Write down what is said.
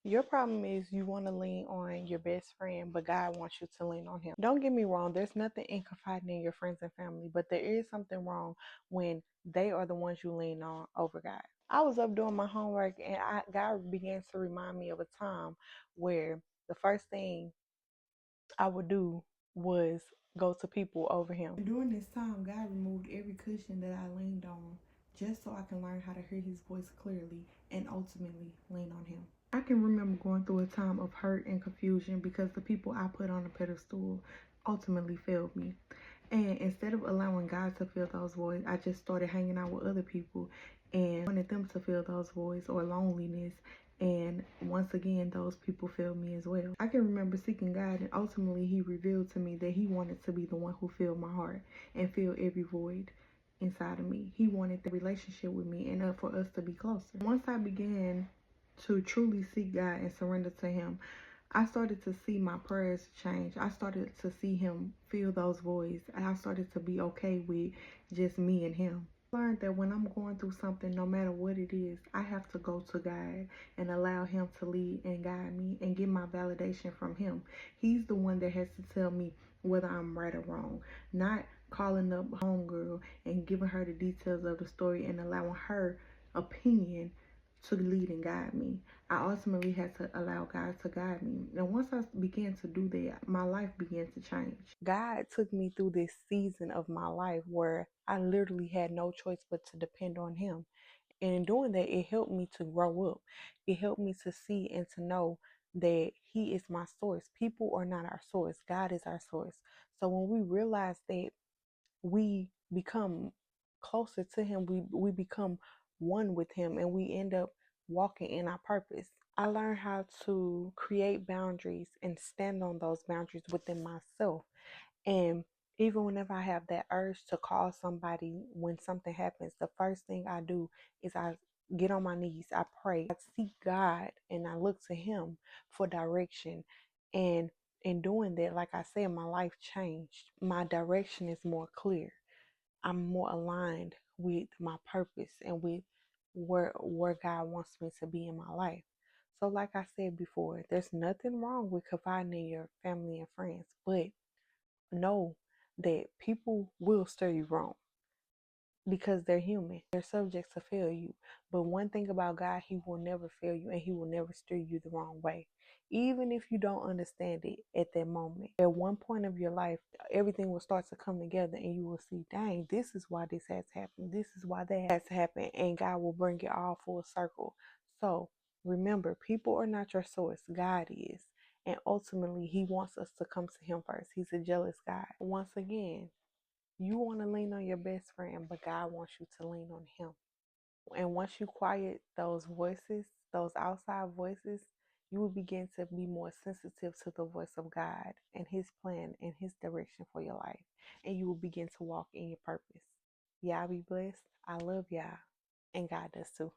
Your problem is you want to lean on your best friend, but God wants you to lean on Him. Don't get me wrong, there's nothing in confiding in your friends and family, but there is something wrong when they are the ones you lean on over God. I was up doing my homework and God began to remind me of a time where the first thing I would do was go to people over Him. During this time, God removed every cushion that I leaned on just so I can learn how to hear His voice clearly and ultimately lean on Him. I can remember going through a time of hurt and confusion because the people I put on a pedestal ultimately failed me. And instead of allowing God to fill those voids, I just started hanging out with other people and wanted them to fill those voids or loneliness. And once again, those people failed me as well. I can remember seeking God, and ultimately He revealed to me that He wanted to be the one who filled my heart and filled every void inside of me. He wanted the relationship with me and for us to be closer. Once I began to truly seek God and surrender to Him, I started to see my prayers change. I started to see Him fill those voids, and I started to be okay with just me and Him. I learned that when I'm going through something, no matter what it is, I have to go to God and allow Him to lead and guide me and get my validation from Him. He's the one that has to tell me whether I'm right or wrong, not calling up homegirl and giving her the details of the story and allowing her opinion to lead and guide me. I ultimately had to allow God to guide me. And once I began to do that, my life began to change. God took me through this season of my life where I literally had no choice but to depend on Him. And in doing that, it helped me to grow up. It helped me to see and to know that He is my source. People are not our source. God is our source. So when we realize that, we become closer to Him, we become one with Him, and we end up walking in our purpose. I learned how to create boundaries and stand on those boundaries within myself. And even whenever I have that urge to call somebody when something happens, the first thing I do is I get on my knees, I pray, I seek God, and I look to Him for direction. And in doing that, like I said, my life changed. My direction is more clear. I'm more aligned with my purpose and with where God wants me to be in my life. So like I said before, there's nothing wrong with confiding in your family and friends, but know that people will steer you wrong because they're human. They're subject to fail you. But one thing about God, He will never fail you and He will never steer you the wrong way. Even if you don't understand it at that moment, at one point of your life, everything will start to come together and you will see, dang, this is why this has happened. This is why that has happened. And God will bring it all full circle. So remember, people are not your source. God is. And ultimately, He wants us to come to Him first. He's a jealous God. Once again, you want to lean on your best friend, but God wants you to lean on Him. And once you quiet those voices, those outside voices, you will begin to be more sensitive to the voice of God and His plan and His direction for your life. And you will begin to walk in your purpose. Y'all be blessed. I love y'all. And God does too.